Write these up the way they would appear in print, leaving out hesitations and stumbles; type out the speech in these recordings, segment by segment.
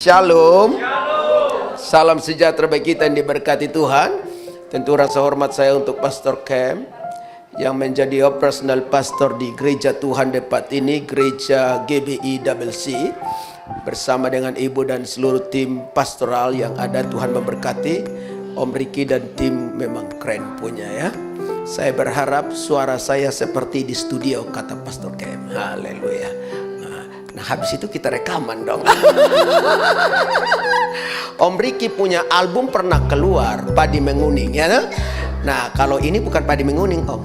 Shalom. Salam sejahtera bagi kita yang diberkati Tuhan. Tentu rasa hormat saya untuk Pastor Kem yang menjadi operational pastor di gereja Tuhan Depat ini, gereja GBI WC, bersama dengan ibu dan seluruh tim pastoral yang ada. Tuhan memberkati. Om Ricky dan tim memang keren punya ya. Saya berharap suara saya seperti di studio, kata Pastor Kem. Haleluya. Nah habis itu kita rekaman dong. Om Ricky punya album pernah keluar, Padi Menguning ya. Nah kalau ini bukan padi menguning Om,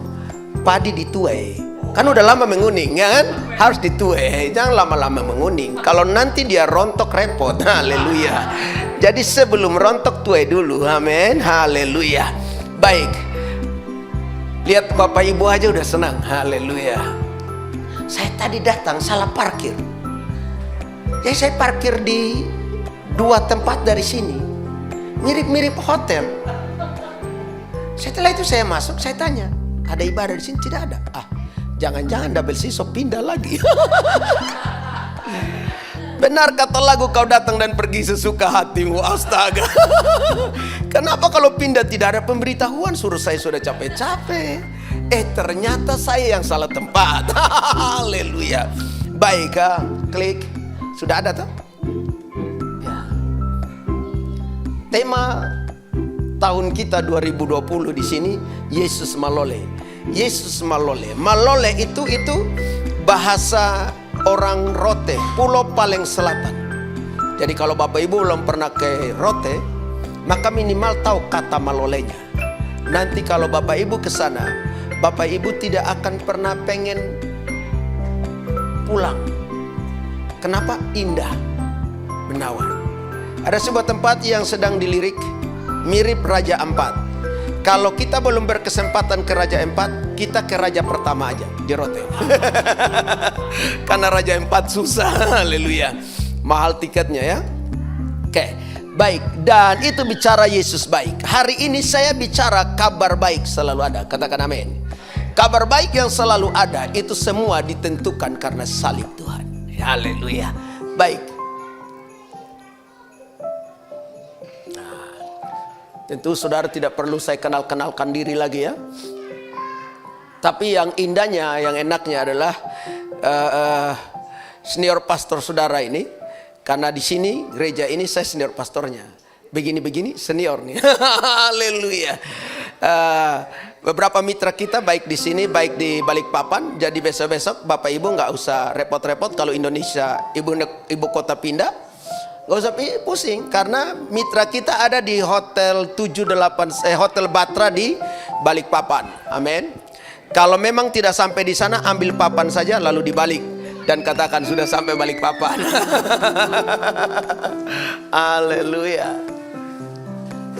padi dituai. Kan udah lama menguning ya kan, harus dituai, jangan lama-lama menguning. Kalau nanti dia rontok repot. Haleluya. Jadi sebelum rontok tuai dulu, amin. Haleluya. Baik, lihat Bapak Ibu aja udah senang. Haleluya. Saya tadi datang salah parkir. Jadi saya parkir di dua tempat dari sini, mirip-mirip hotel. Setelah itu saya masuk, saya tanya, ada ibadah di sini? Tidak ada. Jangan-jangan double siso pindah lagi. Benar kata lagu, kau datang dan pergi sesuka hatimu. Astaga. Kenapa kalau pindah tidak ada pemberitahuan? Suruh saya sudah capek-capek. Ternyata saya yang salah tempat. Haleluya. Baik, klik. Sudah ada tuh? Ya. Tema tahun kita 2020 di sini, Yesus Malole. Yesus Malole. Malole itu bahasa orang Rote, Pulau Paleng Selatan. Jadi kalau Bapak Ibu belum pernah ke Rote, maka minimal tahu kata Malolenya. Nanti kalau Bapak Ibu ke sana, Bapak Ibu tidak akan pernah pengen pulang. Kenapa? Indah, menawan. Ada sebuah tempat yang sedang dilirik, mirip Raja Ampat. Kalau kita belum berkesempatan ke Raja Ampat, kita ke Raja pertama aja di Rote. Karena Raja Ampat susah. Haleluya. Mahal tiketnya ya. Oke, baik. Dan itu bicara Yesus baik. Hari ini saya bicara kabar baik selalu ada. Katakan amin. Kabar baik yang selalu ada, itu semua ditentukan karena salib Tuhan. Haleluya. Baik. Nah, tentu saudara tidak perlu saya kenalkan diri lagi ya. Tapi yang indahnya, yang enaknya adalah senior pastor saudara ini. Karena di sini, gereja ini saya senior pastornya. Begini-begini senior nih. Haleluya. Beberapa mitra kita baik di sini, baik di Balikpapan. Jadi besok-besok Bapak Ibu nggak usah repot-repot kalau Indonesia ibu kota pindah. Nggak usah pusing karena mitra kita ada di Hotel 78 Hotel Batra di Balikpapan. Amin. Kalau memang tidak sampai di sana, ambil papan saja lalu dibalik dan katakan sudah sampai Balikpapan. Haleluya.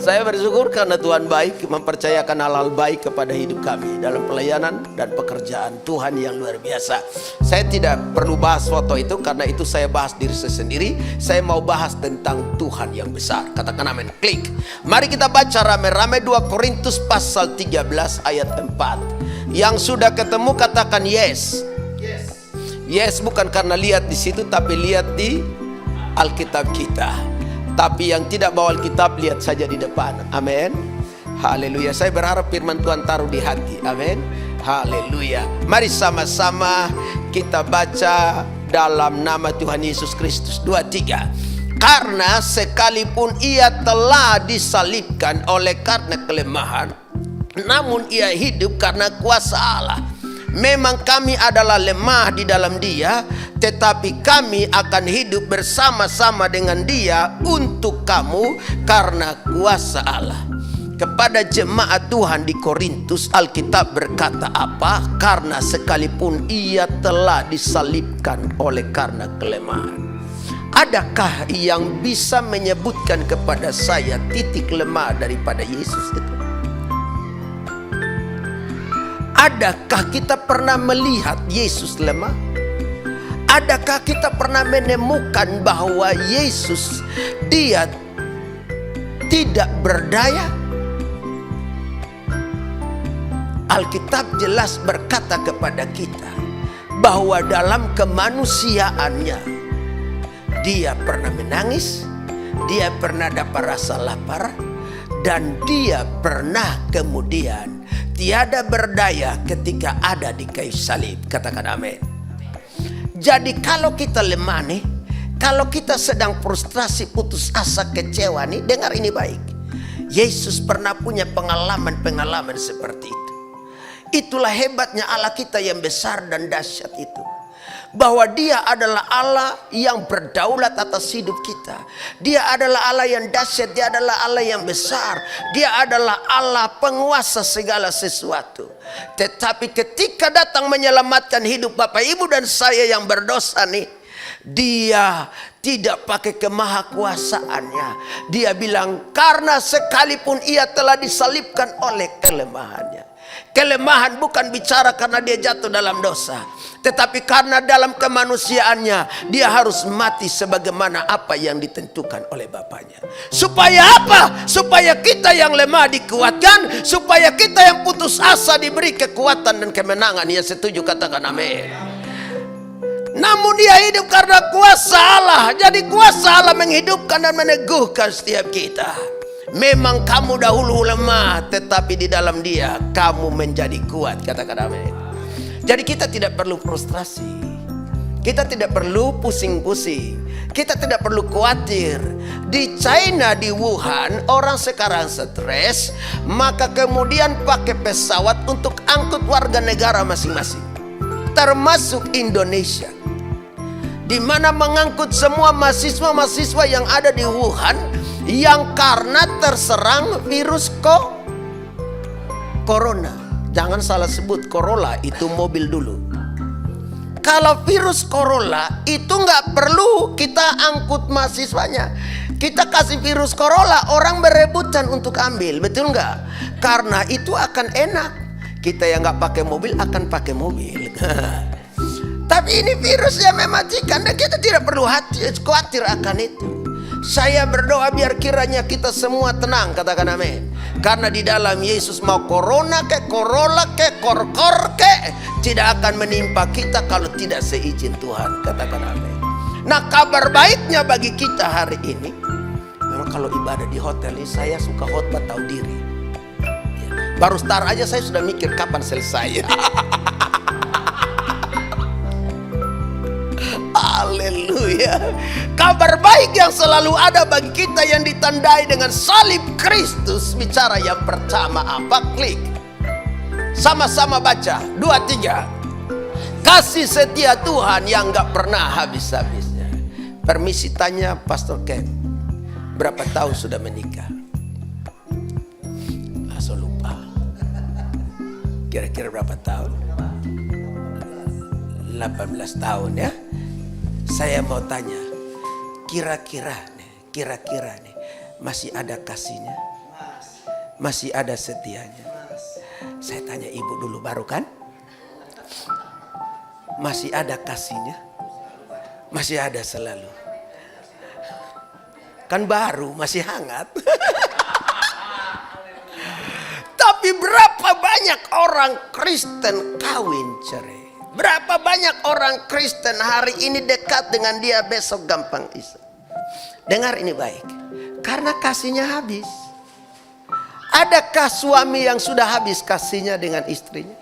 Saya bersyukur karena Tuhan baik, mempercayakan hal-hal baik kepada hidup kami dalam pelayanan dan pekerjaan Tuhan yang luar biasa. Saya tidak perlu bahas foto itu karena itu saya bahas diri saya sendiri. Saya mau bahas tentang Tuhan yang besar. Katakan amin. Klik. Mari kita baca rame-rame 2 Korintus pasal 13 ayat 4. Yang sudah ketemu katakan yes. Yes bukan karena lihat di situ, tapi lihat di Alkitab kita. Tapi yang tidak bawa Alkitab, lihat saja di depan. Amin. Haleluya. Saya berharap firman Tuhan taruh di hati. Amin. Haleluya. Mari sama-sama kita baca dalam nama Tuhan Yesus Kristus. 2-3. Karena sekalipun ia telah disalibkan oleh karena kelemahan, namun ia hidup karena kuasa Allah. Memang kami adalah lemah di dalam Dia, tetapi kami akan hidup bersama-sama dengan Dia untuk kamu karena kuasa Allah. Kepada jemaat Tuhan di Korintus, Alkitab berkata apa? Karena sekalipun ia telah disalibkan oleh karena kelemahan. Adakah yang bisa menyebutkan kepada saya titik lemah daripada Yesus itu? Adakah kita pernah melihat Yesus lemah? Adakah kita pernah menemukan bahwa Yesus dia tidak berdaya? Alkitab jelas berkata kepada kita bahwa dalam kemanusiaannya dia pernah menangis, dia pernah dapat rasa lapar, dan dia pernah kemudian tiada berdaya ketika ada di kayu salib. Katakan amin. Jadi kalau kita lemah nih, kalau kita sedang frustrasi, putus asa, kecewa nih, dengar ini baik. Yesus pernah punya pengalaman-pengalaman seperti itu. Itulah hebatnya Allah kita yang besar dan dahsyat itu. Bahwa dia adalah Allah yang berdaulat atas hidup kita. Dia adalah Allah yang dahsyat, dia adalah Allah yang besar. Dia adalah Allah penguasa segala sesuatu. Tetapi ketika datang menyelamatkan hidup Bapak, Ibu dan saya yang berdosa nih, dia tidak pakai kemahakuasaannya. Dia bilang karena sekalipun ia telah disalibkan oleh kelemahannya. Kelemahan bukan bicara karena dia jatuh dalam dosa, tetapi karena dalam kemanusiaannya dia harus mati sebagaimana apa yang ditentukan oleh Bapaknya. Supaya apa? Supaya kita yang lemah dikuatkan, supaya kita yang putus asa diberi kekuatan dan kemenangan. Yang setuju katakan amin. Namun dia hidup karena kuasa Allah. Jadi kuasa Allah menghidupkan dan meneguhkan setiap kita. Memang kamu dahulu lemah, tetapi di dalam dia kamu menjadi kuat. Katakan amin. Jadi kita tidak perlu frustrasi, kita tidak perlu pusing-pusing, kita tidak perlu khawatir. Di China, di Wuhan, orang sekarang stres, maka kemudian pakai pesawat untuk angkut warga negara masing-masing, termasuk Indonesia, di mana mengangkut semua mahasiswa-mahasiswa yang ada di Wuhan yang karena terserang virus corona. Jangan salah sebut, Corolla itu mobil dulu. Kalau virus Corolla itu nggak perlu kita angkut mahasiswanya. Kita kasih virus Corolla, orang berebutan untuk ambil, betul nggak? Karena itu akan enak. Kita yang nggak pakai mobil akan pakai mobil. Tapi ini virus yang mematikan dan kita tidak perlu khawatir akan itu. Saya berdoa biar kiranya kita semua tenang, katakan amin. Karena di dalam Yesus mau corona ke, Corolla ke, kor-kor ke, tidak akan menimpa kita kalau tidak seizin Tuhan, katakan amin. Nah, kabar baiknya bagi kita hari ini, memang kalau ibadah di hotel ini saya suka khotbah tahu diri. Baru start aja saya sudah mikir kapan selesai. Haleluya. Kabar baik yang selalu ada bagi kita yang ditandai dengan salib Kristus. Bicara yang pertama apa? Klik. Sama-sama baca. 2, 3. Kasih setia Tuhan yang gak pernah habis-habisnya. Permisi tanya Pastor Ken, berapa tahun sudah menikah? Langsung lupa. Kira-kira berapa tahun? 18 tahun ya. Saya mau tanya, kira-kira nih masih ada kasihnya? Masih ada setianya? Saya tanya ibu dulu, baru kan? Masih ada kasihnya? Masih ada selalu? Kan baru, masih hangat. Tapi berapa banyak orang Kristen kawin cerai? Berapa banyak orang Kristen hari ini dekat dengan dia, besok gampang isa. Dengar ini baik. Karena kasihnya habis. Adakah suami yang sudah habis kasihnya dengan istrinya?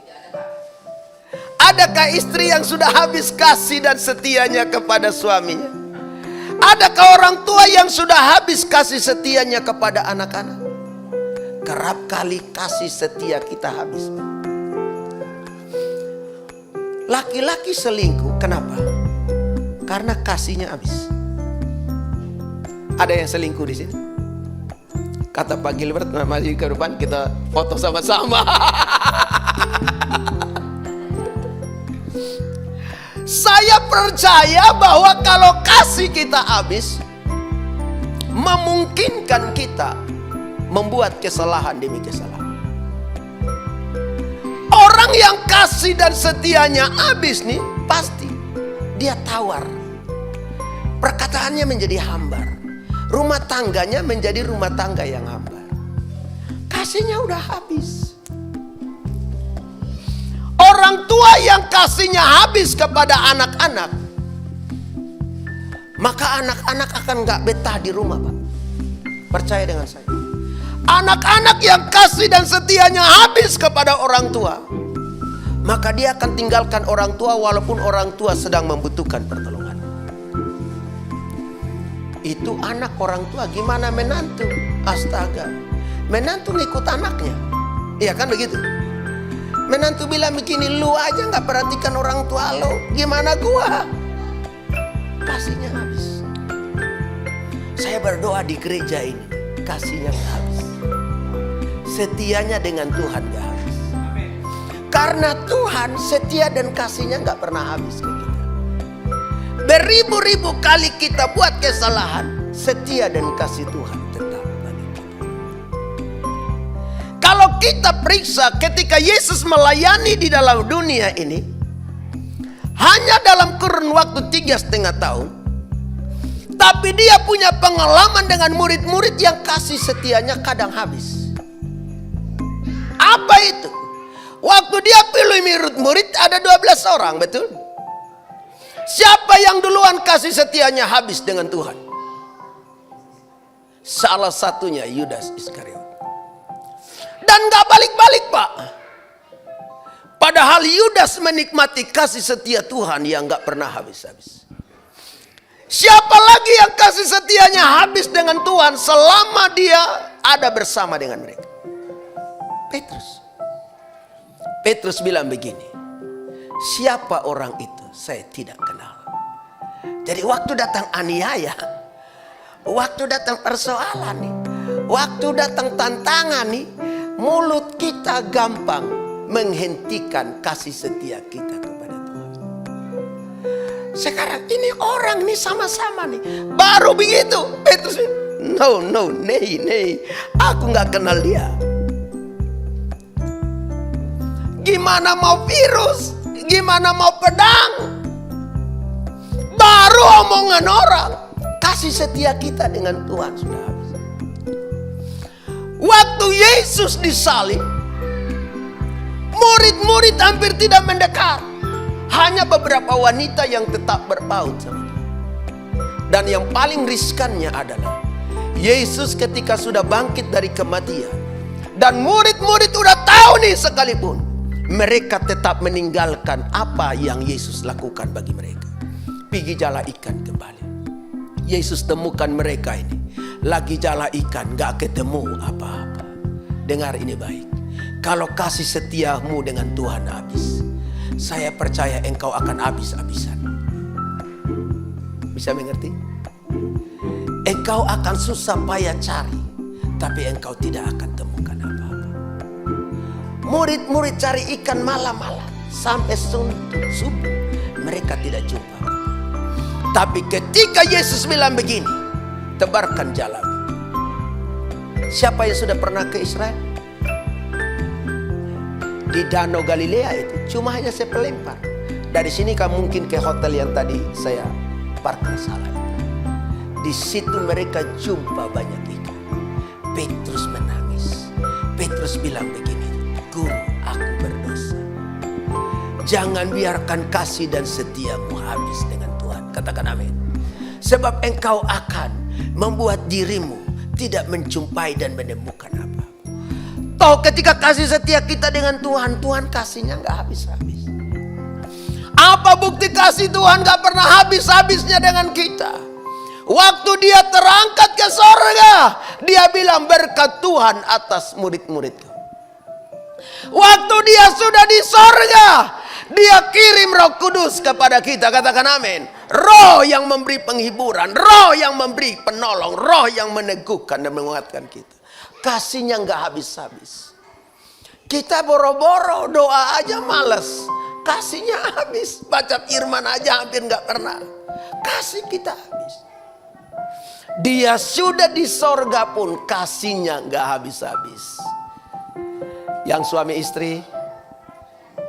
Adakah istri yang sudah habis kasih dan setianya kepada suaminya? Adakah orang tua yang sudah habis kasih setianya kepada anak-anak? Kerap kali kasih setia kita habis. Laki-laki selingkuh, kenapa? Karena kasihnya habis. Ada yang selingkuh di sini? Kata Pak Gilbert, maju ke depan kita foto sama-sama. Saya percaya bahwa kalau kasih kita habis, memungkinkan kita membuat kesalahan demi kesalahan. Orang yang kasih dan setianya habis nih, pasti dia tawar. Perkataannya menjadi hambar. Rumah tangganya menjadi rumah tangga yang hambar. Kasihnya udah habis. Orang tua yang kasihnya habis kepada anak-anak, maka anak-anak akan gak betah di rumah, Pak. Percaya dengan saya. Anak-anak yang kasih dan setianya habis kepada orang tua, maka dia akan tinggalkan orang tua walaupun orang tua sedang membutuhkan pertolongan. Itu anak orang tua. Gimana menantu? Astaga, menantu ngikut anaknya. Iya kan begitu? Menantu bilang begini, lu aja gak perhatikan orang tua lo, gimana gua? Kasihnya habis. Saya berdoa di gereja ini, kasihnya gak habis. Setianya dengan Tuhan gak habis. Karena Tuhan setia dan kasihnya gak pernah habis ke kita. Beribu-ribu kali kita buat kesalahan, setia dan kasih Tuhan tetap bagi kita. Kalau kita periksa ketika Yesus melayani di dalam dunia ini, hanya dalam kurun waktu 3,5 tahun, tapi dia punya pengalaman dengan murid-murid yang kasih setianya kadang habis. Apa itu? Waktu dia pilih murid ada 12 orang, betul? Siapa yang duluan kasih setianya habis dengan Tuhan? Salah satunya Yudas Iskariot. Dan gak balik-balik, Pak. Padahal Yudas menikmati kasih setia Tuhan yang gak pernah habis-habis. Siapa lagi yang kasih setianya habis dengan Tuhan selama dia ada bersama dengan mereka? Petrus. Petrus bilang begini, siapa orang itu? Saya tidak kenal. Jadi waktu datang aniaya, waktu datang persoalan nih, waktu datang tantangan nih, mulut kita gampang menghentikan kasih setia kita kepada Tuhan. Sekarang ini orang nih sama-sama nih, baru begitu Petrus, no, nei, aku nggak kenal dia. Gimana mau virus? Gimana mau pedang? Baru omongan orang. Kasih setia kita dengan Tuhan sudah habis. Waktu Yesus disalib, murid-murid hampir tidak mendekat. Hanya beberapa wanita yang tetap berpaut sama dia. Dan yang paling riskannya adalah Yesus ketika sudah bangkit dari kematian, dan murid-murid udah tahu nih sekalipun, mereka tetap meninggalkan apa yang Yesus lakukan bagi mereka. Pergi jala ikan kembali. Yesus temukan mereka ini lagi jala ikan, gak ketemu apa-apa. Dengar ini baik. Kalau kasih setiamu dengan Tuhan habis, saya percaya engkau akan habis-habisan. Bisa mengerti? Engkau akan susah payah cari, tapi engkau tidak akan temukan apa-apa. Murid-murid cari ikan malam-malam sampai subuh, mereka tidak jumpa. Tapi ketika Yesus bilang begini, tebarkan jala. Siapa yang sudah pernah ke Israel? Di Danau Galilea itu cuma hanya sepelempar. Dari sini kamu mungkin ke hotel yang tadi saya parkir salah itu. Di situ mereka jumpa banyak ikan. Petrus menangis. Petrus bilang begini, Guru, aku berdosa. Jangan biarkan kasih dan setiamu habis dengan Tuhan. Katakan amin. Sebab engkau akan membuat dirimu tidak menjumpai dan menemukan apa. Toh ketika kasih setia kita dengan Tuhan, Tuhan kasihnya gak habis-habis. Apa bukti kasih Tuhan gak pernah habis-habisnya dengan kita? Waktu dia terangkat ke sorga, dia bilang berkat Tuhan atas murid-muridku. Waktu dia sudah di sorga, dia kirim Roh Kudus kepada kita. Katakan amin. Roh yang memberi penghiburan, roh yang memberi penolong, roh yang meneguhkan dan menguatkan kita. Kasihnya gak habis-habis. Kita boro-boro doa aja males, kasihnya habis. Baca firman aja hampir gak pernah. Kasih kita habis. Dia sudah di sorga pun kasihnya gak habis-habis. Yang suami istri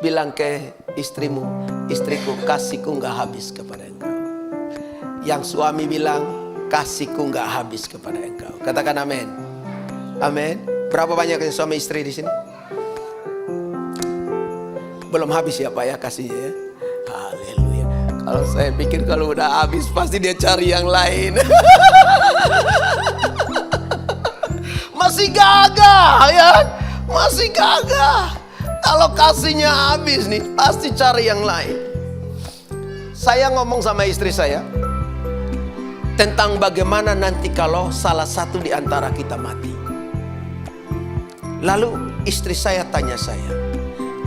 bilang ke istrimu, istriku kasihku gak habis kepada engkau. Yang suami bilang kasihku gak habis kepada engkau. Katakan amin. Amin. Berapa banyak suami istri di sini? Belum habis ya Pak ya kasihnya ya. Haleluya. Kalau saya pikir kalau udah habis pasti dia cari yang lain. masih gagah ya, masih gagah. Kalau kasihnya habis nih, pasti cari yang lain. Saya ngomong sama istri saya tentang bagaimana nanti kalau salah satu di antara kita mati. Lalu istri saya tanya saya,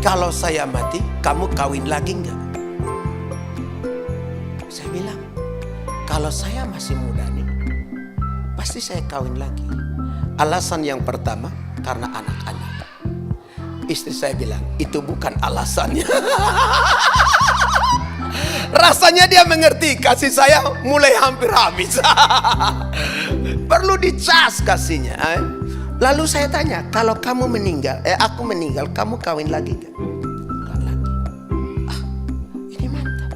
kalau saya mati, kamu kawin lagi enggak? Saya bilang, kalau saya masih muda nih, pasti saya kawin lagi. Alasan yang pertama, karena anak-anak. Istri saya bilang, itu bukan alasannya. Rasanya dia mengerti kasih saya mulai hampir habis. Perlu dicas kasihnya. Lalu saya tanya, kalau kamu meninggal, aku meninggal, kamu kawin lagi gak? Enggak lagi. Ini mantap.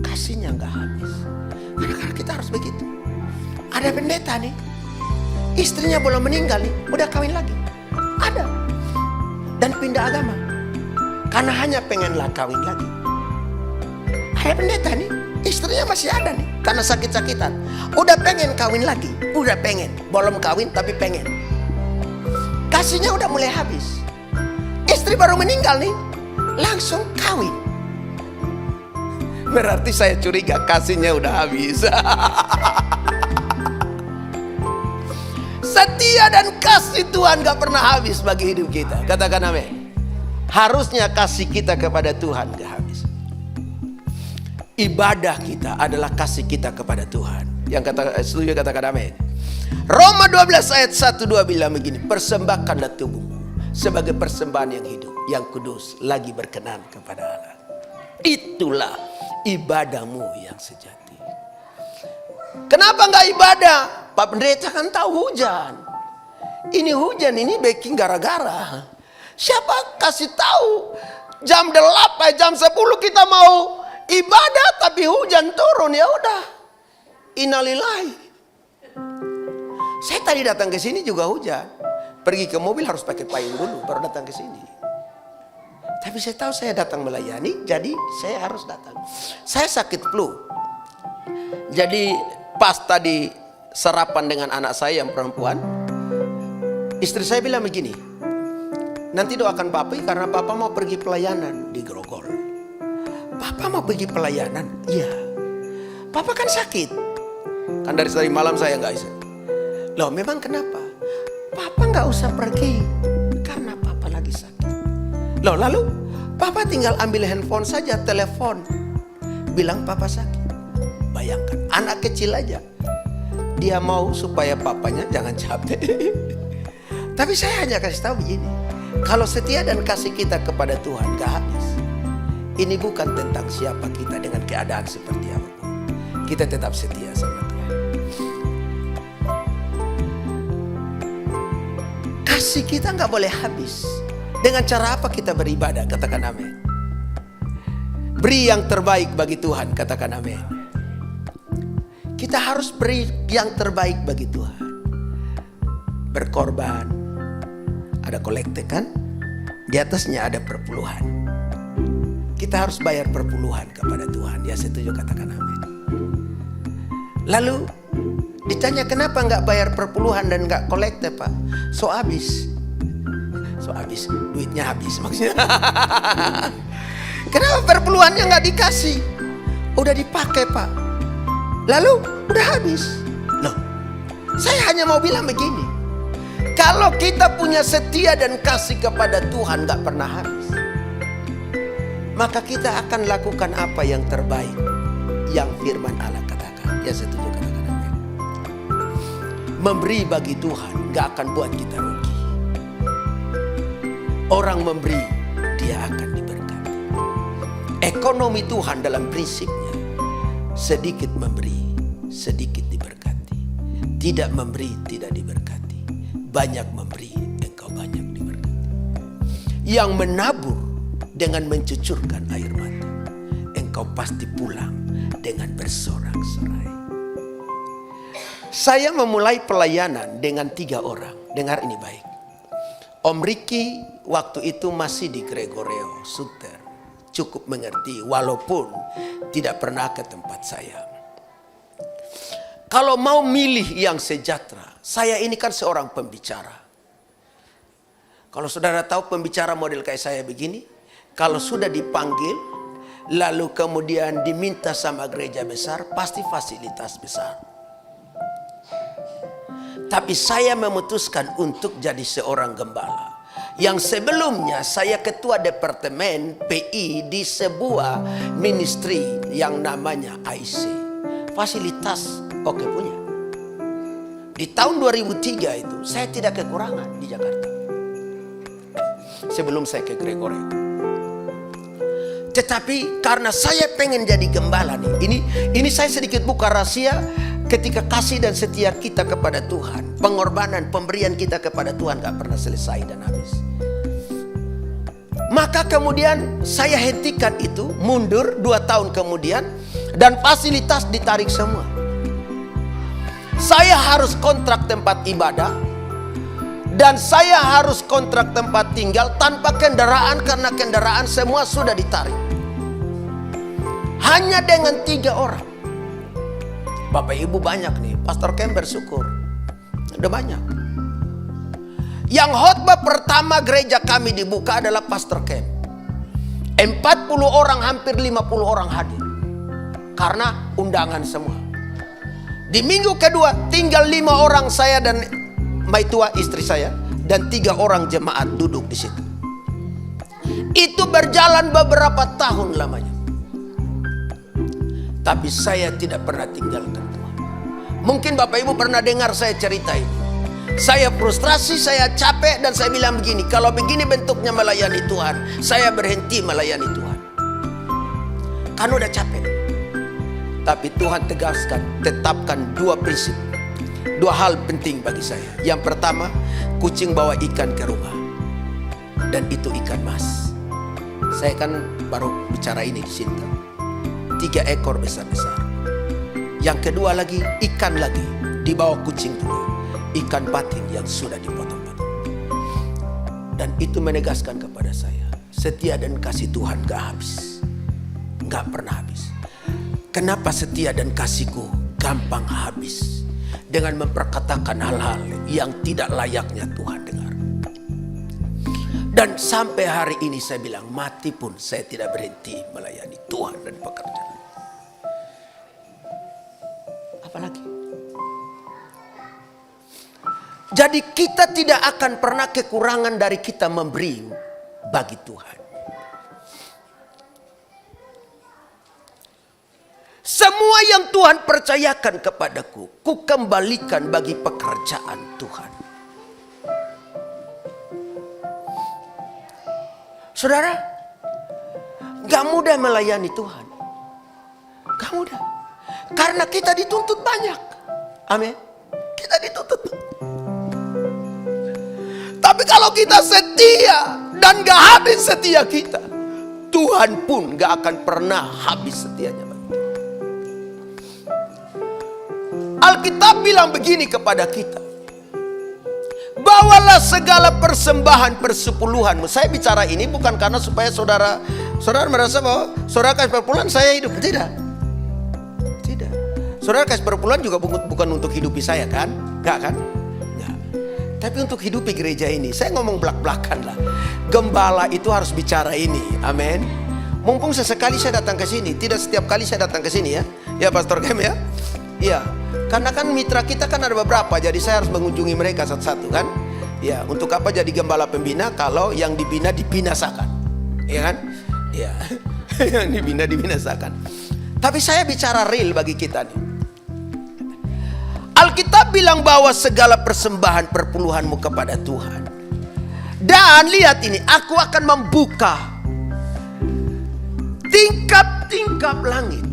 Kasihnya enggak habis. Karena kita harus begitu. Ada pendeta nih, istrinya belum meninggal nih, udah kawin lagi. Ada. Dan pindah agama. Karena hanya pengenlah kawin lagi. Ada pendeta nih, istrinya masih ada nih, karena sakit-sakitan. Udah pengen kawin lagi, udah pengen. Belum kawin tapi pengen. Kasihnya udah mulai habis. Istri baru meninggal nih, langsung kawin. Berarti saya curiga kasihnya udah habis. Setia dan kasih Tuhan gak pernah habis bagi hidup kita. Katakan amin. Harusnya kasih kita kepada Tuhan gak habis. Ibadah kita adalah kasih kita kepada Tuhan. Yang setuju katakan amin. Roma 12 ayat 1-2 bilang begini, persembahkanlah tubuhmu sebagai persembahan yang hidup, yang kudus, lagi berkenan kepada Allah. Itulah ibadahmu yang sejati. Kenapa nggak ibadah? Pak Pendeta kan tahu hujan. Ini hujan ini baking gara-gara. Siapa kasih tahu jam 8, jam 10 kita mau ibadah tapi hujan turun, ya udah. Innalillahi. Saya tadi datang ke sini juga hujan. Pergi ke mobil harus pakai payung dulu baru datang ke sini. Tapi saya tahu saya datang melayani, jadi saya harus datang. Saya sakit flu. Jadi pas tadi sarapan dengan anak saya yang perempuan, istri saya bilang begini, nanti doakan papi karena papa mau pergi pelayanan di Grogol. Papa mau pergi pelayanan? Iya. Papa kan sakit. Kan dari malam saya nggak bisa. Loh memang kenapa? Papa nggak usah pergi karena papa lagi sakit. Loh lalu papa tinggal ambil handphone saja, telepon, bilang papa sakit. Bayangkan anak kecil aja, dia mau supaya papanya jangan capek. Tapi saya hanya kasih tahu begini, kalau setia dan kasih kita kepada Tuhan gak habis. Ini bukan tentang siapa kita dengan keadaan seperti apapun. Kita tetap setia sama Tuhan. Kasih kita gak boleh habis. Dengan cara apa kita beribadah? Katakan amin. Beri yang terbaik bagi Tuhan. Katakan amin. Kita harus beri yang terbaik bagi Tuhan. Berkorban. Ada kolekte kan? Di atasnya ada perpuluhan. Kita harus bayar perpuluhan kepada Tuhan. Ya setuju katakan amin. Lalu ditanya kenapa nggak bayar perpuluhan dan nggak kolekte Pak? So habis. Duitnya habis maksudnya. Kenapa perpuluhannya nggak dikasih? Udah dipakai Pak. Lalu udah habis. Loh, saya hanya mau bilang begini. Kalau kita punya setia dan kasih kepada Tuhan gak pernah habis, maka kita akan lakukan apa yang terbaik yang firman Allah katakan. Ya setuju katakan amin. Memberi bagi Tuhan gak akan buat kita rugi. Orang memberi, dia akan diberkati. Ekonomi Tuhan dalam prinsipnya, sedikit memberi, sedikit diberkati. Tidak memberi, tidak diberkati. Banyak memberi, engkau banyak diberkati. Yang menabur dengan mencucurkan air mata, engkau pasti pulang dengan bersorak-sorai. Saya memulai pelayanan dengan 3 orang. Dengar ini baik. Om Riki waktu itu masih di Gregoreo Suter. Cukup mengerti walaupun tidak pernah ke tempat saya. Kalau mau milih yang sejahtera, saya ini kan seorang pembicara. Kalau saudara tahu pembicara model kayak saya begini, kalau sudah dipanggil, lalu kemudian diminta sama gereja besar, pasti fasilitas besar. Tapi saya memutuskan untuk jadi seorang gembala. Yang sebelumnya saya ketua departemen PI di sebuah ministry yang namanya IC. Fasilitas oke punya. Di tahun 2003 itu saya tidak kekurangan di Jakarta. Sebelum saya ke Gregorio. Tetapi karena saya pengen jadi gembala nih. Ini saya sedikit buka rahasia. Ketika kasih dan setia kita kepada Tuhan, pengorbanan, pemberian kita kepada Tuhan gak pernah selesai dan habis. Maka kemudian saya hentikan itu, mundur 2 tahun kemudian, dan fasilitas ditarik semua. Saya harus kontrak tempat ibadah, dan saya harus kontrak tempat tinggal tanpa kendaraan, karena kendaraan semua sudah ditarik. Hanya dengan 3 orang. Bapak Ibu banyak nih, Pastor Kem bersyukur. Udah banyak. Yang khotbah pertama gereja kami dibuka adalah Pastor Kem. 40 orang, hampir 50 orang hadir. Karena undangan semua. Di minggu kedua tinggal 5 orang, saya dan Maitua istri saya, dan 3 orang jemaat duduk di situ. Itu berjalan beberapa tahun lamanya. Tapi saya tidak pernah tinggalkan Tuhan. Mungkin Bapak Ibu pernah dengar saya cerita ini. Saya frustrasi, saya capek, dan saya bilang begini, kalau begini bentuknya melayani Tuhan, saya berhenti melayani Tuhan. Kan udah capek. Tapi Tuhan tegaskan, tetapkan 2 prinsip. 2 hal penting bagi saya. Yang pertama, kucing bawa ikan ke rumah. Dan itu ikan mas. Saya kan baru bicara ini di sini. 3 ekor besar-besar. Yang kedua lagi, ikan lagi. Dibawa kucing dulu. Ikan patin yang sudah dipotong-potong. Dan itu menegaskan kepada saya, setia dan kasih Tuhan gak habis. Gak pernah habis. Kenapa setia dan kasihku gampang habis? Dengan memperkatakan hal-hal yang tidak layaknya Tuhan dengar. Dan sampai hari ini saya bilang, mati pun saya tidak berhenti melayani Tuhan dan pekerjaan. Apalagi? Jadi kita tidak akan pernah kekurangan dari kita memberi bagi Tuhan. Semua yang Tuhan percayakan kepadaku, ku kembalikan bagi pekerjaan Tuhan. Saudara, gak mudah melayani Tuhan. Gak mudah. Karena kita dituntut banyak. Amin. Kita dituntut. Tapi kalau kita setia dan gak habis setia kita, Tuhan pun gak akan pernah habis setianya. Alkitab bilang begini kepada kita. Bawalah segala persembahan persepuluhanmu. Saya bicara ini bukan karena supaya saudara merasa bahwa saudara kasih perpuluhan saya hidup. Tidak. Saudara kasih perpuluhan juga bukan untuk hidupi saya kan? Enggak kan? Enggak. Tapi untuk hidupi gereja ini. Saya ngomong belak-belakan lah. Gembala itu harus bicara ini. Amin. Mumpung sesekali saya datang ke sini. Tidak setiap kali saya datang ke sini ya. Ya Pastor Kem ya. Iya. Karena kan mitra kita kan ada beberapa, jadi saya harus mengunjungi mereka satu-satu kan. Ya, untuk apa jadi gembala pembina kalau yang dibina dibinasakan, ya kan? Ya, yang dibina dibinasakan. Tapi saya bicara real bagi kita nih. Alkitab bilang bahwa segala persembahan perpuluhanmu kepada Tuhan. Dan lihat ini, aku akan membuka tingkap-tingkap langit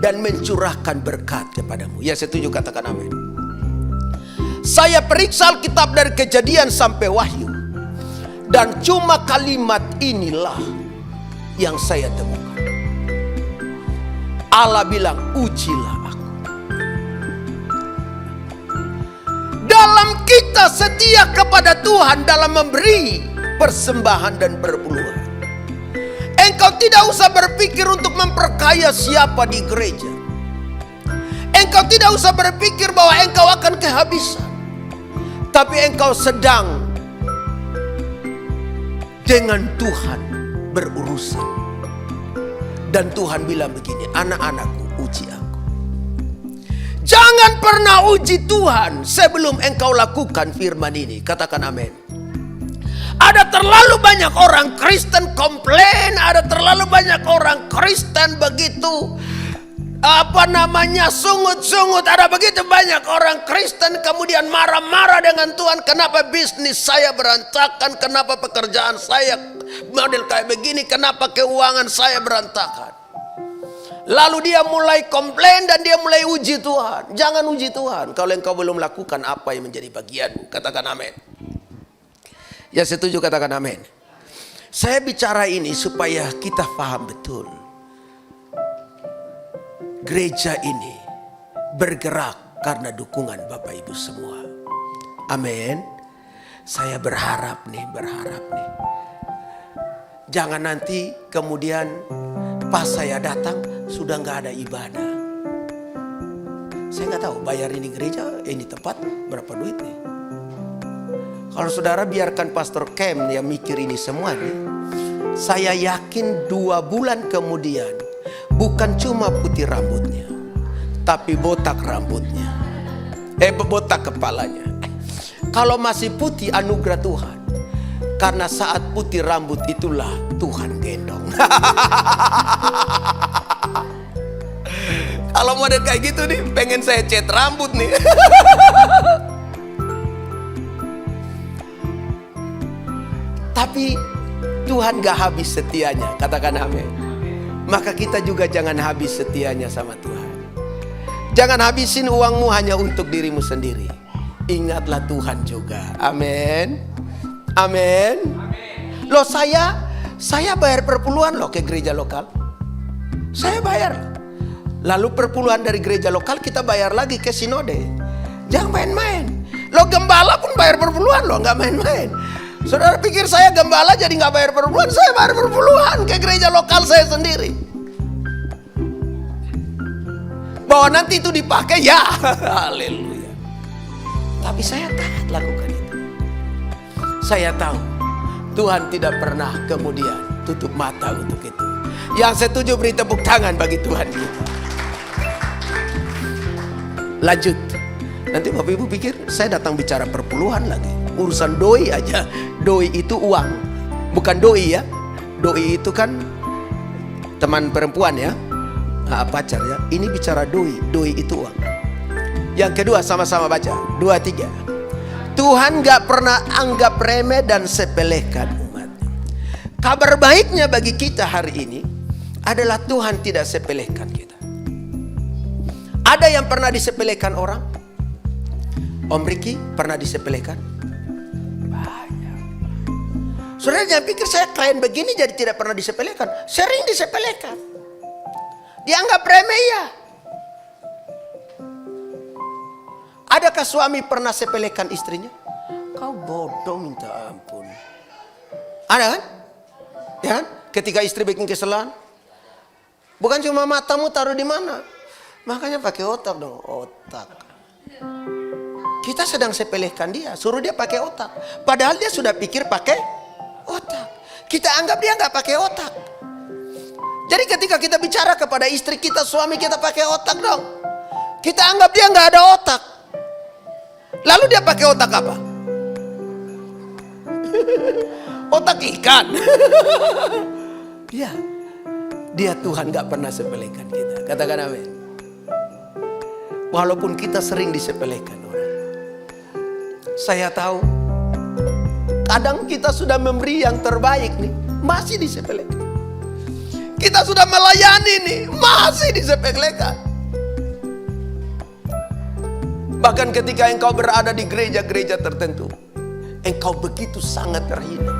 dan mencurahkan berkat kepadamu. Ya setuju, katakan amin. Saya periksa Alkitab dari Kejadian sampai Wahyu. Dan cuma kalimat inilah yang saya temukan. Allah bilang, ujilah aku. Dalam kita setia kepada Tuhan dalam memberi persembahan dan perpuluhan, engkau tidak usah berpikir untuk memperkaya siapa di gereja. Engkau tidak usah berpikir bahwa engkau akan kehabisan. Tapi engkau sedang dengan Tuhan berurusan. Dan Tuhan bilang begini, anak-anakku, uji aku. Jangan pernah uji Tuhan sebelum engkau lakukan firman ini. Katakan amin. Ada terlalu banyak orang Kristen komplain, ada terlalu banyak orang Kristen begitu sungut-sungut. Ada begitu banyak orang Kristen kemudian marah-marah dengan Tuhan. Kenapa bisnis saya berantakan? Kenapa pekerjaan saya model kayak begini? Kenapa keuangan saya berantakan? Lalu dia mulai komplain dan dia mulai uji Tuhan. Jangan uji Tuhan kalau engkau belum lakukan apa yang menjadi bagianmu. Katakan amin. Ya setuju, katakan amin. Saya bicara ini supaya kita paham betul. Gereja ini bergerak karena dukungan Bapak Ibu semua. Amin. Saya berharap nih. Jangan nanti kemudian pas saya datang sudah nggak ada ibadah. Saya nggak tahu bayar ini gereja, ini tempat berapa duit nih. Kalau saudara biarkan Pastor Kem yang mikir ini semua nih, saya yakin 2 bulan kemudian bukan cuma putih rambutnya, tapi botak rambutnya. Botak kepalanya. Kalau masih putih anugerah Tuhan. Karena saat putih rambut itulah Tuhan gendong. Kalau model kayak gitu nih, pengen saya cat rambut nih. Tapi Tuhan gak habis setianya. Katakan amin. Maka kita juga jangan habis setianya sama Tuhan. Jangan habisin uangmu hanya untuk dirimu sendiri. Ingatlah Tuhan juga. Amin. Amin. Loh saya bayar perpuluhan loh ke gereja lokal. Saya bayar. Lalu perpuluhan dari gereja lokal kita bayar lagi ke sinode. Jangan main-main. Loh gembala pun bayar perpuluhan loh, nggak main-main. Saudara pikir saya gembala jadi nggak bayar perpuluhan? Saya bayar perpuluhan ke gereja lokal saya sendiri. Bahwa nanti itu dipakai ya, haleluya. Tapi saya taat lakukan itu. Saya tahu Tuhan tidak pernah kemudian tutup mata untuk itu. Yang setuju beri tepuk tangan bagi Tuhan kita. Lanjut. Nanti Bapak Ibu pikir saya datang bicara perpuluhan lagi. Urusan doi aja. Doi itu uang. Bukan doi ya. Doi itu kan teman perempuan ya. Pacar ya. Ini bicara doi. Doi itu uang. Yang kedua sama-sama baca. 2, 3. Tuhan gak pernah anggap remeh dan sepelekan umat. Kabar baiknya bagi kita hari ini adalah Tuhan tidak sepelekan kita. Ada yang pernah disepelekan orang? Om Riki pernah disepelekan? Banyak. Saudara jangan pikir saya klien begini jadi tidak pernah disepelekan. Sering disepelekan. Dianggap remeh ya. Adakah suami pernah sepelekan istrinya? Kau bodoh minta ampun. Ada kan? Ya kan? Ketika istri bikin kesalahan, bukan cuma matamu taruh di mana, makanya pakai otak dong, otak. Kita sedang sepelekan dia, suruh dia pakai otak. Padahal dia sudah pikir pakai otak. Kita anggap dia nggak pakai otak. Jadi ketika kita bicara kepada istri kita, suami kita pakai otak dong. Kita anggap dia nggak ada otak. Lalu dia pakai otak apa? Otak ikan. Dia Tuhan gak pernah sepelekan kita. Katakan amin. Walaupun kita sering disepelekan orang. Saya tahu kadang kita sudah memberi yang terbaik nih, masih disepelekan. Kita sudah melayani nih, masih disepelekan. Bahkan ketika engkau berada di gereja-gereja tertentu, engkau begitu sangat terhina.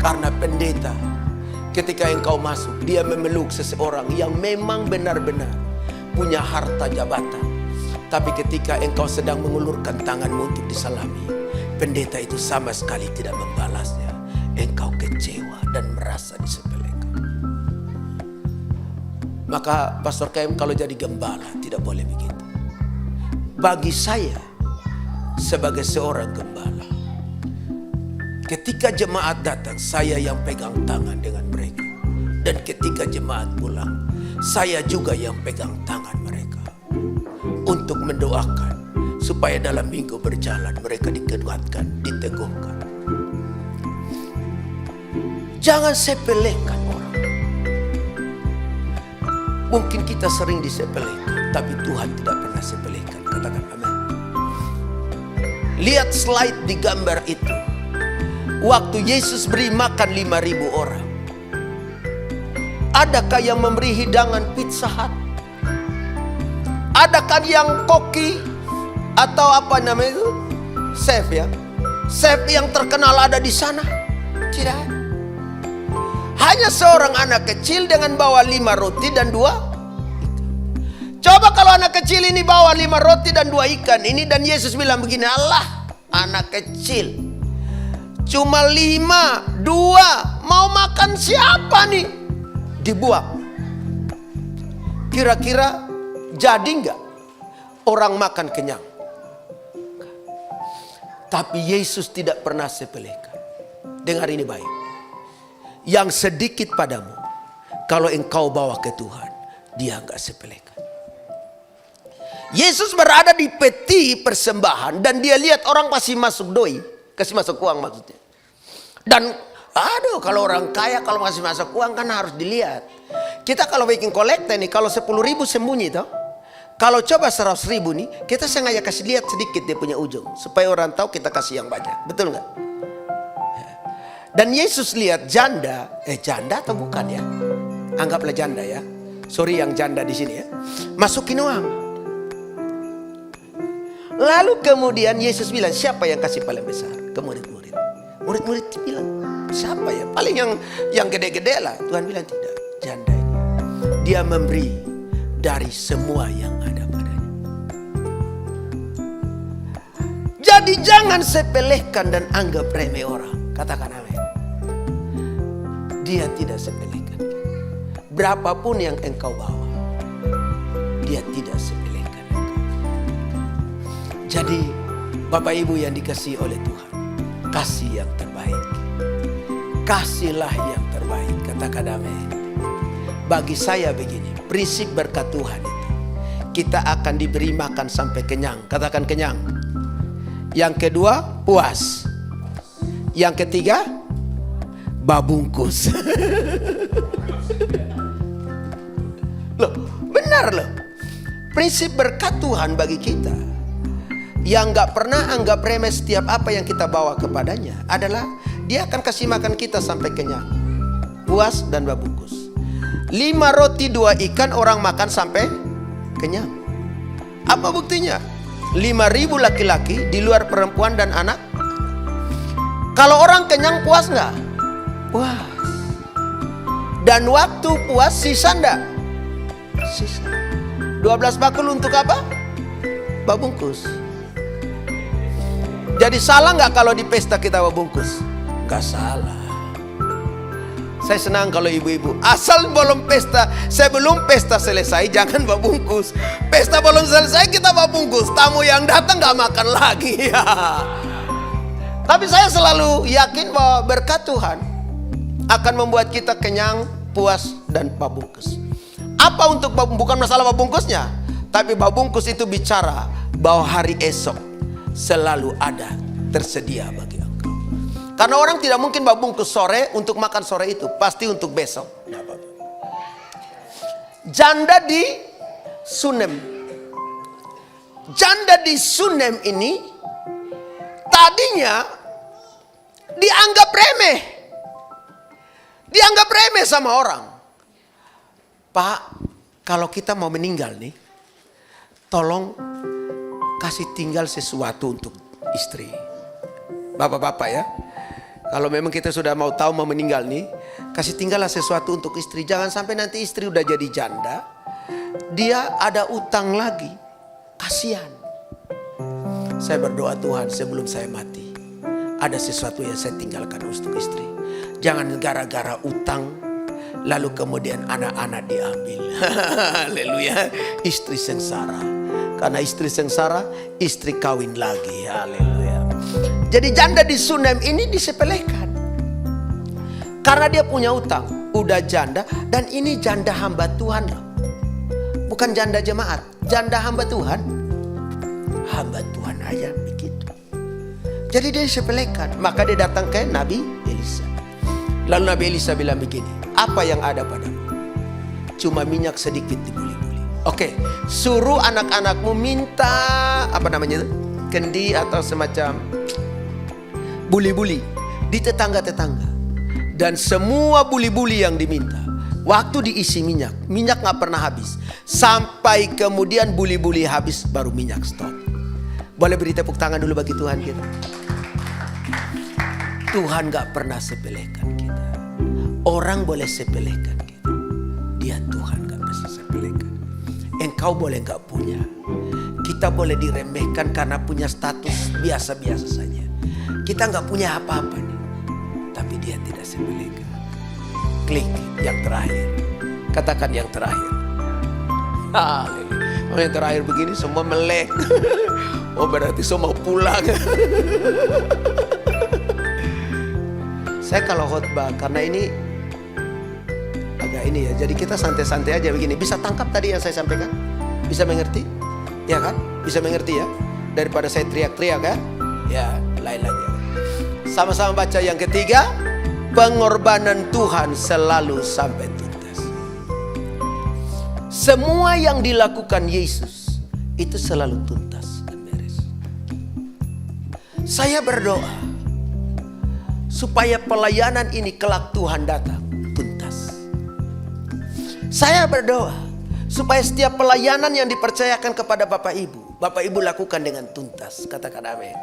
Karena pendeta, ketika engkau masuk, dia memeluk seseorang yang memang benar-benar punya harta jabatan. Tapi ketika engkau sedang mengulurkan tanganmu untuk disalami, pendeta itu sama sekali tidak membalasnya. Engkau kecewa dan merasa disepelekan. Maka Pastor KM kalau jadi gembala tidak boleh begitu. Bagi saya sebagai seorang gembala, Ketika jemaat datang, saya yang pegang tangan dengan mereka. Dan ketika jemaat pulang, saya juga yang pegang tangan mereka. Untuk mendoakan supaya dalam minggu berjalan mereka dikuatkan, diteguhkan. Jangan sepelekan orang. Mungkin kita sering disepelekan, tapi Tuhan tidak pernah sepelekan. Katakan amin. Lihat slide di gambar itu. Waktu Yesus beri makan 5.000 orang, adakah yang memberi hidangan Pizza Hut? Adakah yang koki atau apa namanya itu? Chef ya. Chef yang terkenal ada di sana? Tidak. Hanya seorang anak kecil dengan bawa 5 roti dan 2 ikan. Coba kalau anak kecil ini bawa 5 roti dan 2 ikan ini, dan Yesus bilang begini, Allah, anak kecil cuma 5, 2, mau makan siapa nih? Dibuang. Kira-kira jadi enggak orang makan kenyang? Tapi Yesus tidak pernah sepelekan. Dengar ini baik. Yang sedikit padamu, kalau engkau bawa ke Tuhan, dia enggak sepelekan. Yesus berada di peti persembahan dan dia lihat orang pasti masuk doi, kasih masuk uang maksudnya. Dan aduh, kalau orang kaya kalau masih masuk uang kan harus dilihat. Kita kalau bikin kolekte nih, kalau 10.000 sembunyi toh. Kalau coba 100.000 nih, kita sengaja kasih lihat sedikit dia punya ujung, supaya orang tahu kita kasih yang banyak. Betul nggak? Dan Yesus lihat janda atau bukan ya? Anggaplah janda ya. Sorry yang janda di sini ya. Masukin uang. Lalu kemudian Yesus bilang, siapa yang kasih paling besar? Ke murid-murid. Murid-murid bilang, siapa ya? Paling yang gede-gede lah. Tuhan bilang tidak, janda ini. Dia memberi dari semua yang ada padanya. Jadi jangan sepelekan dan anggap remeh orang. Katakan amin. Dia tidak sepelekan. Berapapun yang engkau bawa, dia tidak sepelekan engkau. Jadi Bapak Ibu yang dikasihi oleh Tuhan, kasih yang terbaik. Kasihlah yang terbaik. Katakan amin. Bagi saya begini, prinsip berkat Tuhan itu, kita akan diberi makan sampai kenyang. Katakan kenyang. Yang kedua, puas. Yang ketiga, babungkus. Loh, benar loh. Prinsip berkat Tuhan bagi kita, yang gak pernah anggap remeh setiap apa yang kita bawa kepadanya, adalah dia akan kasih makan kita sampai kenyang, puas dan babungkus. 5 roti 2 ikan orang makan sampai kenyang. Apa buktinya? 5.000 laki-laki di luar perempuan dan anak. Kalau orang kenyang puas nggak? Puas. Dan waktu puas sisa enggak? Sisa. 12 bakul untuk apa? Babungkus. Jadi salah nggak kalau di pesta kita babungkus? Nggak salah. Saya senang kalau ibu-ibu, asal belum pesta, sebelum pesta selesai jangan babungkus. Pesta belum selesai kita babungkus, tamu yang datang nggak makan lagi. Tapi saya selalu yakin bahwa berkat Tuhan akan membuat kita kenyang, puas, dan babungkus. Apa untuk bukan masalah babungkusnya, tapi babungkus itu bicara bahwa hari esok selalu ada tersedia bagi engkau. Karena orang tidak mungkin babungkus sore untuk makan sore itu, pasti untuk besok. Janda di Sunem. Janda di Sunem ini tadinya dianggap remeh. Dianggap remeh sama orang. Pak, kalau kita mau meninggal nih, tolong kasih tinggal sesuatu untuk istri. Bapak-bapak ya, kalau memang kita sudah mau tahu mau meninggal nih, kasih tinggallah sesuatu untuk istri. Jangan sampai nanti istri udah jadi janda, dia ada utang lagi. Kasihan. Saya berdoa, Tuhan, sebelum saya mati, ada sesuatu yang saya tinggalkan untuk istri. Jangan gara-gara utang, lalu kemudian anak-anak diambil. Haleluya. Istri sengsara. Karena istri sengsara, istri kawin lagi. Haleluya. Jadi janda di Sunem ini disepelekan. Karena dia punya utang. Udah janda, dan ini janda hamba Tuhan loh. Bukan janda jemaat, janda hamba Tuhan. Hamba Tuhan aja begitu. Jadi dia disepelekan. Maka dia datang ke Nabi Elisa. Lalu Nabi Elisa bilang begini, apa yang ada padamu? Cuma minyak sedikit dibuli-buli. Oke, suruh anak-anakmu minta apa namanya itu? Kendi atau semacam buli-buli di tetangga-tetangga. Dan semua buli-buli yang diminta, waktu diisi minyak, minyak gak pernah habis. Sampai kemudian buli-buli habis, baru minyak stop. Boleh beri tepuk tangan dulu bagi Tuhan kita. Tuhan gak pernah sepelekan kita. Orang boleh sepelekan kita, dia Tuhan gak bisa sepelekan. Engkau boleh gak punya, kita boleh diremehkan karena punya status biasa-biasa saja. Kita gak punya apa-apa nih, tapi dia tidak sepelekan. Klik yang terakhir, katakan yang terakhir. Haleluya. Yang terakhir begini semua melek. Oh berarti semua pulang. Saya kalau khotbah karena ini agak ini ya, jadi kita santai-santai aja begini. Bisa tangkap tadi yang saya sampaikan? Bisa mengerti? Ya kan? Bisa mengerti ya? Daripada saya teriak-teriak ya? Ya, lain lagi. Sama-sama baca yang ketiga. Pengorbanan Tuhan selalu sampai tuntas. Semua yang dilakukan Yesus itu selalu tuntas dan beres. Saya berdoa supaya pelayanan ini kelak Tuhan datang tuntas. Saya berdoa supaya setiap pelayanan yang dipercayakan kepada Bapak Ibu lakukan dengan tuntas. Katakan amin.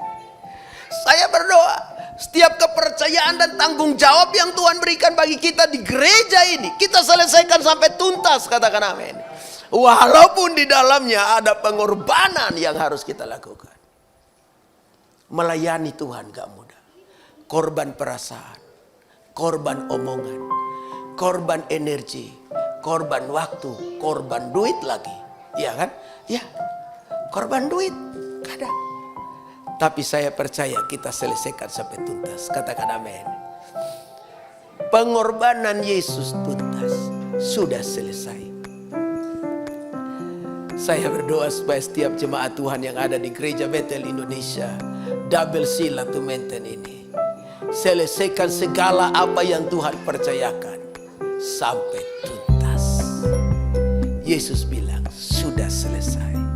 Saya berdoa setiap kepercayaan dan tanggung jawab yang Tuhan berikan bagi kita di gereja ini, kita selesaikan sampai tuntas. Katakan amin. Walaupun di dalamnya ada pengorbanan yang harus kita lakukan. Melayani Tuhan gak mudah. Korban perasaan, korban omongan, korban energi, korban waktu, korban duit lagi. Iya kan? Ya, korban duit kadang. Tapi saya percaya kita selesaikan sampai tuntas. Katakan amin. Pengorbanan Yesus tuntas. Sudah selesai. Saya berdoa supaya setiap jemaat Tuhan yang ada di Gereja Bethel Indonesia, Double C Latu Menten ini, selesaikan segala apa yang Tuhan percayakan sampai tuntas. Yesus bilang sudah selesai.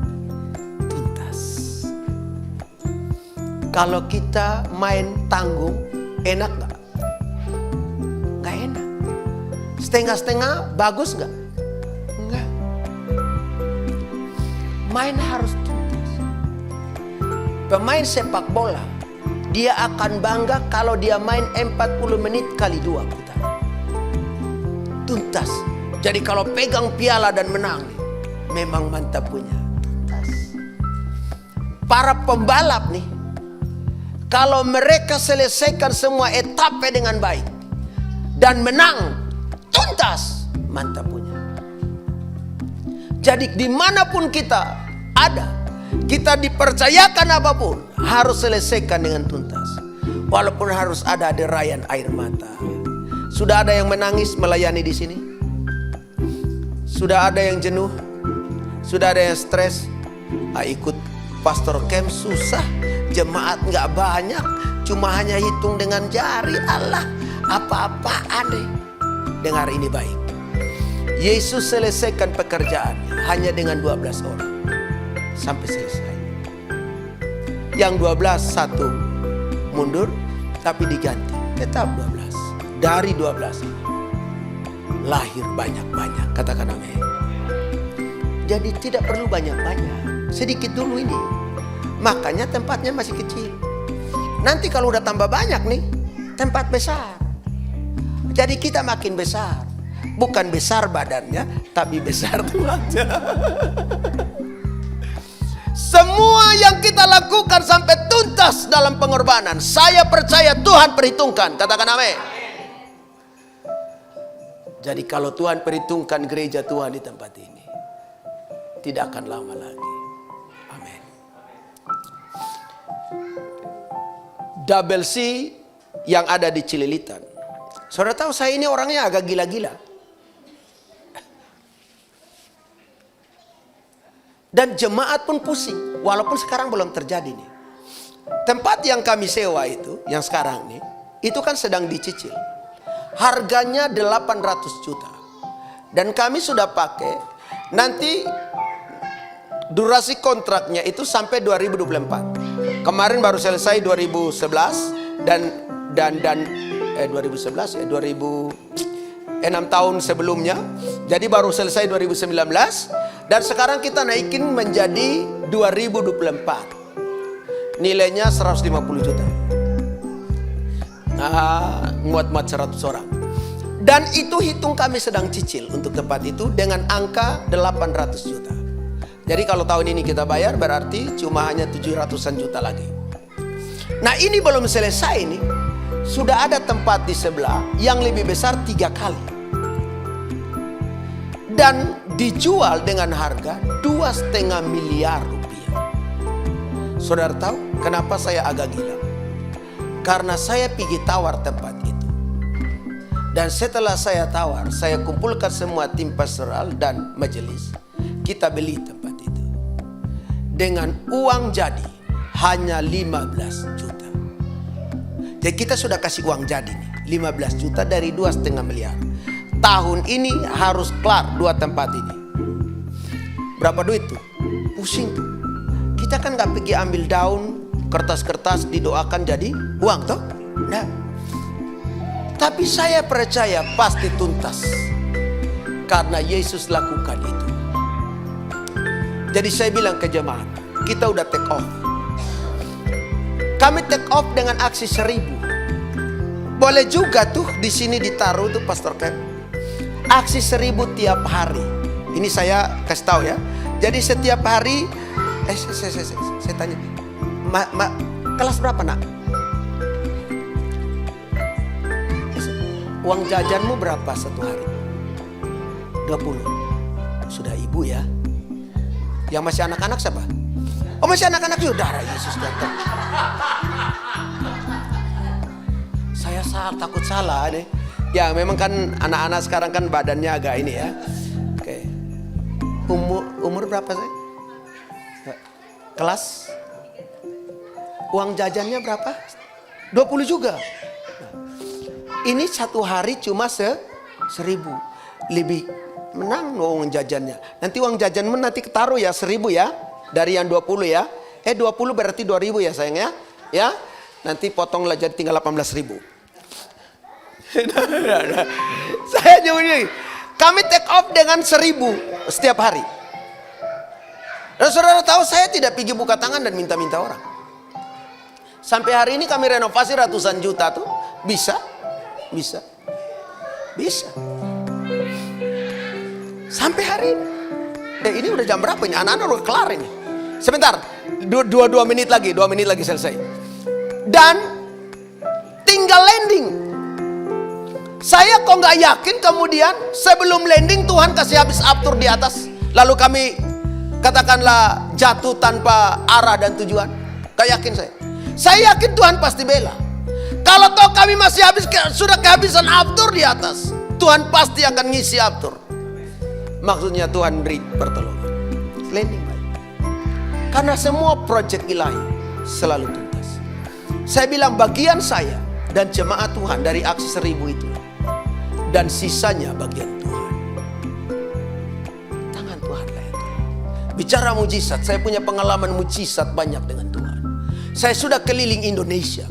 Kalau kita main tanggung, enak gak? Gak enak. Setengah-setengah, bagus gak? Enggak. Main harus tuntas. Pemain sepak bola, dia akan bangga kalau dia main 40 menit kali 2 putaran. Tuntas. Jadi kalau pegang piala dan menang, memang mantap punya. Tuntas. Para pembalap nih, kalau mereka selesaikan semua etape dengan baik dan menang tuntas, mantap punya. Jadi dimanapun kita ada, kita dipercayakan apapun, harus selesaikan dengan tuntas. Walaupun harus ada derayan air mata. Sudah ada yang menangis melayani di sini? Sudah ada yang jenuh? Sudah ada yang stres? Ikut Pastor Kem susah. Jemaat gak banyak, cuma hanya hitung dengan jari. Allah, apa-apaan deh. Dengar ini baik. Yesus selesaikan pekerjaannya hanya dengan 12 orang. Sampai selesai. Yang 12 satu mundur, tapi diganti. Tetap 12. Dari 12 lahir banyak-banyak. Katakan amin. Jadi tidak perlu banyak-banyak. Sedikit dulu ini. Makanya tempatnya masih kecil. Nanti kalau udah tambah banyak nih, tempat besar. Jadi kita makin besar. Bukan besar badannya, tapi besar tempatnya. Semua yang kita lakukan sampai tuntas dalam pengorbanan, saya percaya Tuhan perhitungkan. Katakan amin. Jadi kalau Tuhan perhitungkan gereja Tuhan di tempat ini, tidak akan lama lagi. Double C yang ada di Cililitan. Saudara tahu saya ini orangnya agak gila-gila. Dan jemaat pun pusing, walaupun sekarang belum terjadi nih. Tempat yang kami sewa itu, yang sekarang nih, itu kan sedang dicicil. Harganya 800 juta. Dan kami sudah pakai, nanti durasi kontraknya itu sampai 2024. Kemarin baru selesai 2011 dan 2011 ya, 6 tahun sebelumnya. Jadi baru selesai 2019 dan sekarang kita naikin menjadi 2024. Nilainya 150 juta. Muat-muat 100 orang. Dan itu hitung kami sedang cicil untuk tempat itu dengan angka 800 juta. Jadi kalau tahun ini kita bayar berarti cuma hanya 700-an juta lagi. Nah ini belum selesai nih. Sudah ada tempat di sebelah yang lebih besar 3 kali. Dan dijual dengan harga 2,5 miliar rupiah. Saudara tahu kenapa saya agak gila? Karena saya pergi tawar tempat itu. Dan setelah saya tawar, saya kumpulkan semua tim pastoral dan majelis. Kita beli tempat itu. Dengan uang jadi hanya 15 juta. Jadi kita sudah kasih uang jadi nih, 15 juta dari 2,5 miliar. Tahun ini harus kelar 2 tempat ini. Berapa duit tuh? Pusing tuh. Kita kan gak pergi ambil daun, kertas-kertas didoakan jadi uang toh? Nah. Tapi saya percaya pasti tuntas. Karena Yesus lakukan itu. Jadi saya bilang ke jemaat, kita udah take off. Kami take off dengan aksi 1000. Boleh juga tuh di sini ditaruh tuh Pastor Ken. Aksi 1000 tiap hari. Ini saya kasih tahu ya. Jadi setiap hari, saya tanya, kelas berapa nak? Uang jajanmu berapa satu hari? 20. Sudah ibu ya. Yang masih anak-anak siapa? Oh masih anak-anak juga. Darah Yesus datang. Saya takut salah deh. Ya memang kan anak-anak sekarang kan badannya agak ini ya. Oke. Umur berapa saya? Kelas? Uang jajannya berapa? 20 juga. Ini satu hari cuma 1.000. Lebih menang uang jajannya. Nanti uang jajanmu nanti ketaruh ya 1.000 ya. Dari yang 20 ya. 20 berarti 2.000 ya sayang ya. Ya. Nanti potonglah jadi tinggal 18.000. Saya jawabnya. Kami take off dengan 1.000 setiap hari. Dan saudara tahu saya tidak pergi buka tangan dan minta-minta orang. Sampai hari ini kami renovasi ratusan juta tuh. Bisa. Sampai hari ini. Ini udah jam berapa ini? Anak-anak udah kelar ini. Sebentar, 2 menit lagi, 2 menit lagi selesai. Dan tinggal landing. Saya kok nggak yakin kemudian sebelum landing Tuhan kasih habis aftur di atas. Lalu kami katakanlah jatuh tanpa arah dan tujuan. Gak yakin saya. Saya yakin Tuhan pasti bela. Kalau toh kami masih sudah kehabisan aftur di atas, Tuhan pasti akan ngisi aftur. Maksudnya Tuhan beri pertolongan. Landing baik. Karena semua proyek ilahi selalu tuntas. Saya bilang bagian saya dan jemaat Tuhan dari aksi 1.000 itu. Dan sisanya bagian Tuhan. Tangan Tuhan lah yang tolong. Bicara mujizat, saya punya pengalaman mujizat banyak dengan Tuhan. Saya sudah keliling Indonesia.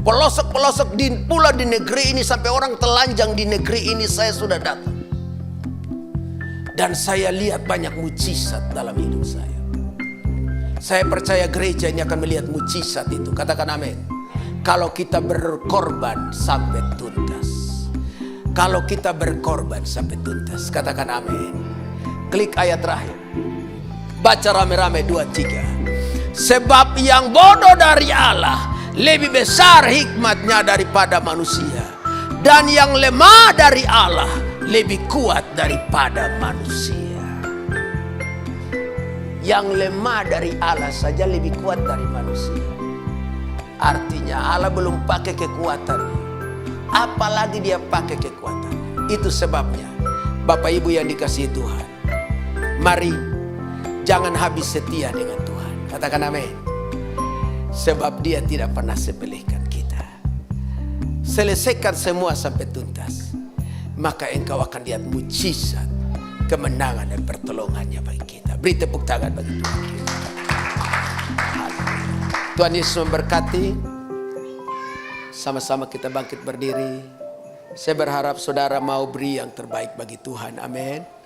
Pelosok-pelosok pula di negeri ini, sampai orang telanjang di negeri ini saya sudah datang. Dan saya lihat banyak mujizat dalam hidup saya. Saya percaya gereja ini akan melihat mujizat itu. Katakan amin. Kalau kita berkorban sampai tuntas. Kalau kita berkorban sampai tuntas. Katakan amin. Klik ayat terakhir. Baca rame-rame 2-3. Sebab yang bodoh dari Allah lebih besar hikmatnya daripada manusia. Dan yang lemah dari Allah lebih kuat daripada manusia. Yang lemah dari Allah saja lebih kuat dari manusia. Artinya Allah belum pakai kekuatan, apalagi dia pakai kekuatan. Itu sebabnya Bapak Ibu yang dikasihi Tuhan, mari jangan habis setia dengan Tuhan. Katakan amin. Sebab dia tidak pernah sepelekan kita. Selesaikan semua sampai tuntas, maka engkau akan lihat mujizat, kemenangan dan pertolongannya bagi kita. Beri tepuk tangan bagi Tuhan kita. Tuhan Yesus memberkati. Sama-sama kita bangkit berdiri. Saya berharap saudara mau beri yang terbaik bagi Tuhan. Amin.